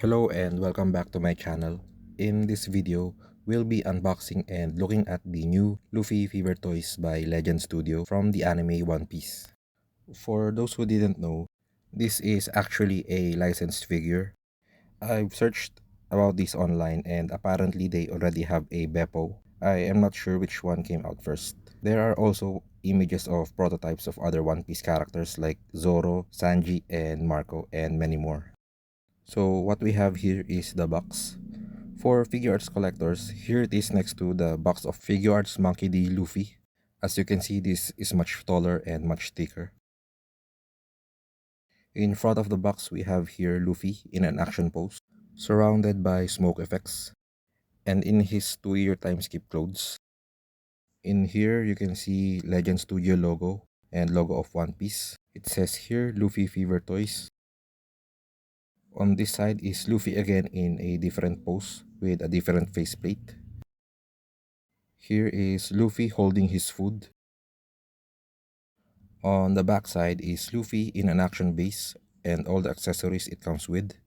Hello and welcome back to my channel. In this video, we'll be unboxing and looking at the new Luffy Fever Toys by Legend Studio from the anime One Piece. For those who didn't know, this is actually a licensed figure. I've searched about this online and apparently they already have a Beppo. I am not sure which one came out first. There are also images of prototypes of other One Piece characters like Zoro, Sanji, and Marco, and many more. So what we have here is the box. For Figuarts collectors, here it is next to the box of Figuarts Monkey D. Luffy. As you can see, this is much taller and much thicker. In front of the box, we have here Luffy in an action pose, surrounded by smoke effects, and in his 2-year time skip clothes. In here, you can see Legend Studio logo and logo of One Piece. It says here Luffy Fever Toys. On this side is Luffy again in a different pose with a different faceplate. Here is Luffy holding his food. On the back side is Luffy in an action base and all the accessories it comes with.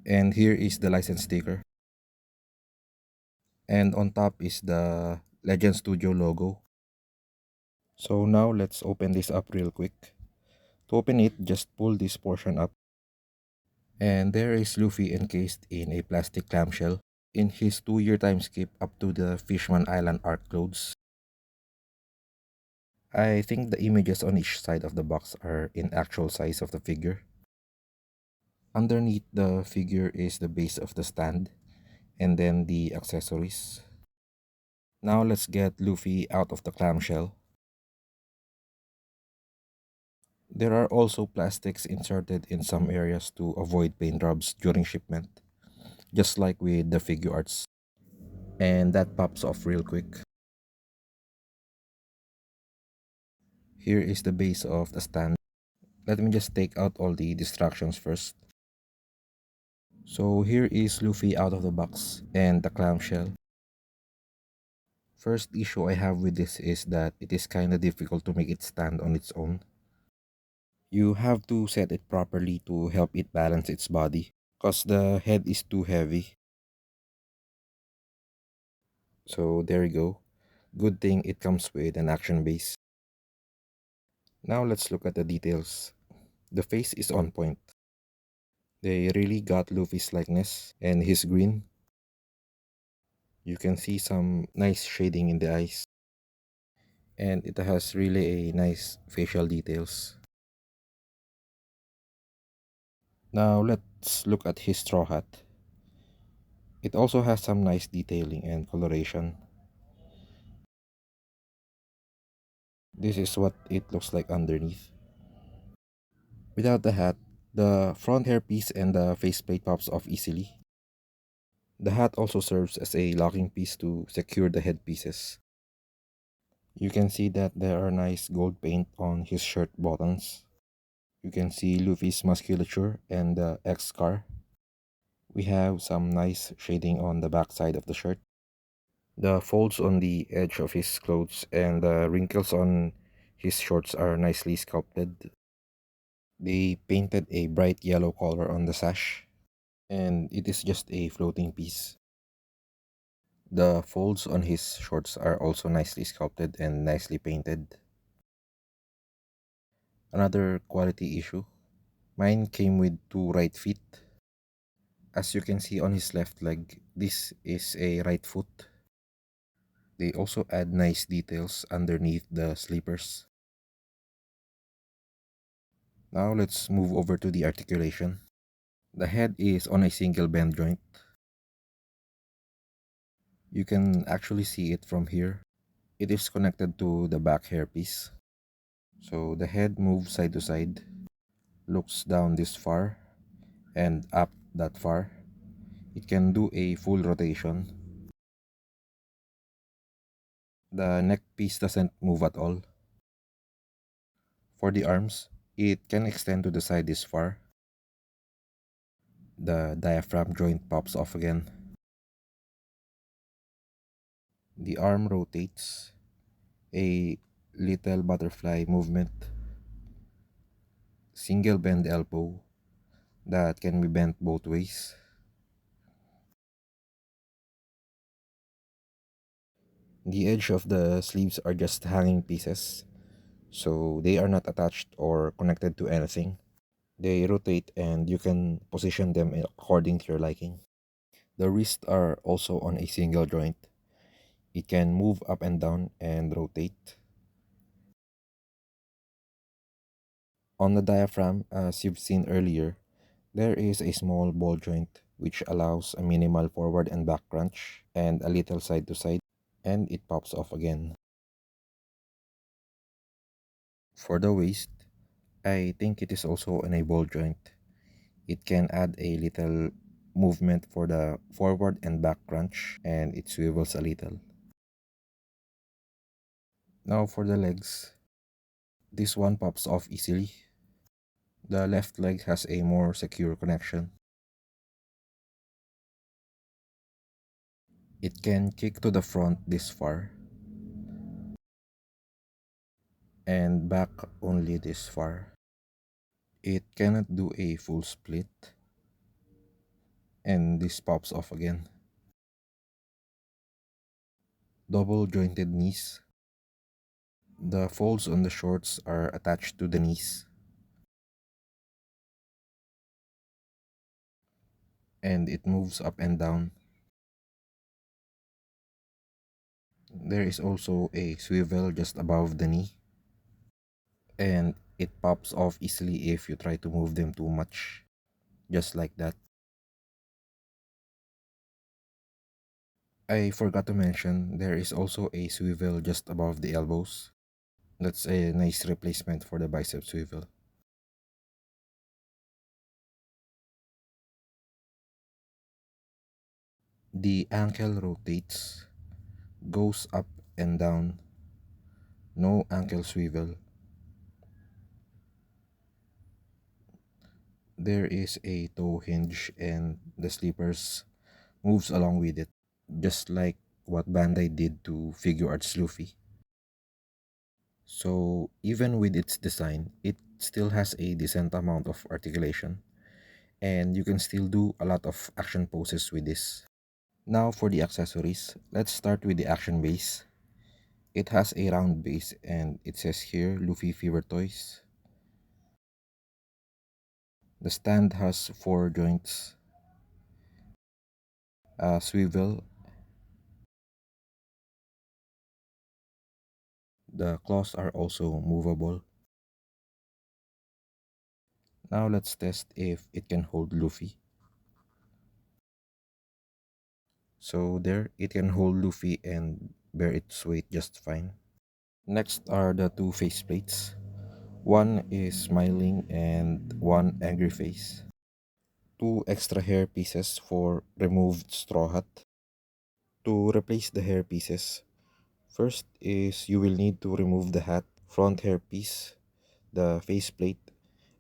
And here is the license sticker. And on top is the Legend Studio logo. So now let's open this up real quick. To open it, just pull this portion up. And there is Luffy encased in a plastic clamshell in his 2-year time skip up to the Fishman Island arc clothes. I think the images on each side of the box are in actual size of the figure. Underneath the figure is the base of the stand and then the accessories. Now let's get Luffy out of the clamshell. There are also plastics inserted in some areas to avoid paint drops during shipment, just like with the Figuarts. And that pops off real quick. Here is the base of the stand. Let me just take out all the distractions first. So here is Luffy out of the box and the clamshell. First issue I have with this is that it is kinda difficult to make it stand on its own. You have to set it properly to help it balance its body, cause the head is too heavy. So there you go. Good thing it comes with an action base. Now let's look at the details. The face is on point. They really got Luffy's likeness and his grin. You can see some nice shading in the eyes. And it has really a nice facial details. Now let's look at his straw hat. It also has some nice detailing and coloration. This is what it looks like underneath. Without the hat, the front hairpiece and the faceplate pops off easily. The hat also serves as a locking piece to secure the headpieces. You can see that there are nice gold paint on his shirt buttons. You can see Luffy's musculature and the X scar. We have some nice shading on the back side of the shirt. The folds on the edge of his clothes and the wrinkles on his shorts are nicely sculpted. They painted a bright yellow color on the sash, and it is just a floating piece. The folds on his shorts are also nicely sculpted and nicely painted. Another quality issue, mine came with 2 right feet. As you can see on his left leg, this is a right foot. They also add nice details underneath the sleepers. Now let's move over to the articulation. The head is on a single bend joint. You can actually see it from here. It is connected to the back hairpiece. So the head moves side to side, looks down this far, and up that far. It can do a full rotation. The neck piece doesn't move at all. For the arms, it can extend to the side this far. The diaphragm joint pops off again. The arm rotates, a little butterfly movement, single bend elbow, that can be bent both ways. The edge of the sleeves are just hanging pieces, so they are not attached or connected to anything. They rotate and you can position them according to your liking. The wrists are also on a single joint. It can move up and down and rotate. On the diaphragm, as you've seen earlier, there is a small ball joint which allows a minimal forward and back crunch and a little side to side, and it pops off again. For the waist, I think it is also an a ball joint. It can add a little movement for the forward and back crunch, and it swivels a little. Now for the legs, this one pops off easily. The left leg has a more secure connection. It can kick to the front this far and back only this far. It cannot do a full split, and this pops off again. Double jointed knees. The folds on the shorts are attached to the knees, and it moves up and down. There is also a swivel just above the knee, and it pops off easily if you try to move them too much, just like that. I forgot to mention there is also a swivel just above the elbows. That's a nice replacement for the bicep swivel. The ankle rotates, goes up and down, no ankle swivel. There is a toe hinge and the sleepers moves along with it, just like what Bandai did to Figure Arts Luffy. So even with its design, it still has a decent amount of articulation and you can still do a lot of action poses with this. Now for the accessories, let's start with the action base. It has a round base and it says here Luffy Fever Toys. The stand has 4 joints, a swivel. The claws are also movable. Now let's test if it can hold Luffy. So there, it can hold Luffy and bear its weight just fine. Next are the two face plates. One is smiling and one angry face. Two extra hair pieces for removed straw hat. To replace the hair pieces, first is you will need to remove the hat, front hair piece, the face plate,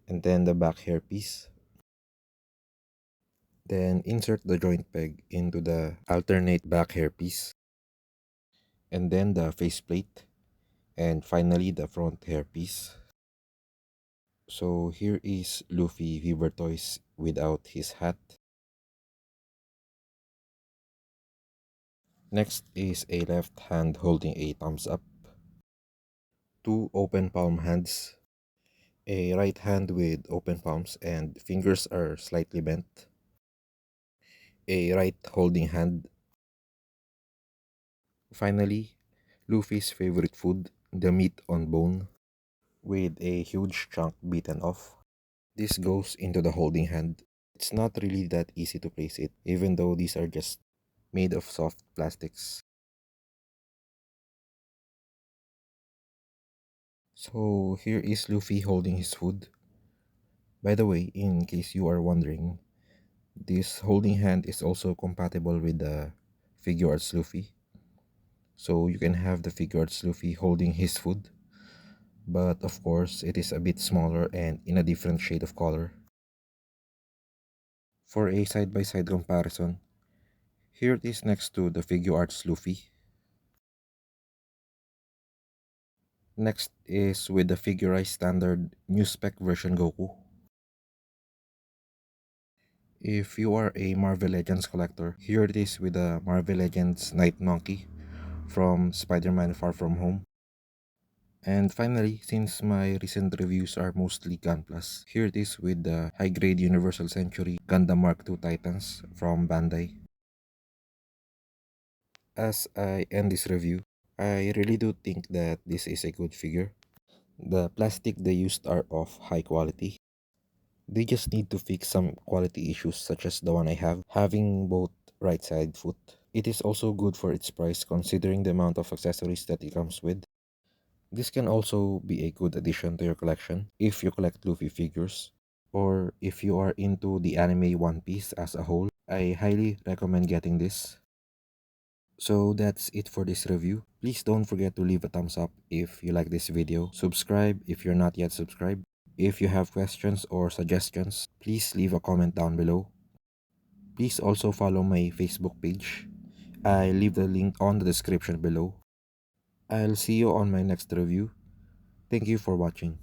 and then the back hair piece. Then insert the joint peg into the alternate back hair piece, and then the face plate, and finally the front hair piece. So here is Luffy Fever Toys without his hat. Next is a left hand holding a thumbs up, two open palm hands, a right hand with open palms and fingers are slightly bent, a right holding hand. Finally, Luffy's favorite food, the meat on bone, with a huge chunk beaten off. This goes into the holding hand. It's not really that easy to place it, even though these are just made of soft plastics. So here is Luffy holding his food. By the way, in case you are wondering, this holding hand is also compatible with the Figure Arts Luffy. So you can have the Figure Arts Luffy holding his food, but of course it is a bit smaller and in a different shade of color. For a side-by-side comparison, here it is next to the Figure Arts Luffy. Next is with the Figurized standard new spec version Goku. If you are a Marvel Legends collector, here it is with the Marvel Legends Night Monkey from Spider-Man Far From Home. And finally, since my recent reviews are mostly Gun Plus, here it is with the high-grade Universal Century Gundam Mark II Titans from Bandai. As I end this review, I really do think that this is a good figure. The plastic they used are of high quality. They just need to fix some quality issues such as the one I have, having both right side foot. It is also good for its price considering the amount of accessories that it comes with. This can also be a good addition to your collection if you collect Luffy figures, or if you are into the anime One Piece as a whole. I highly recommend getting this. So that's it for this review. Please don't forget to leave a thumbs up if you like this video. Subscribe if you're not yet subscribed. If you have questions or suggestions, please leave a comment down below. Please also follow my Facebook page. I leave the link on the description below. I'll see you on my next review. Thank you for watching.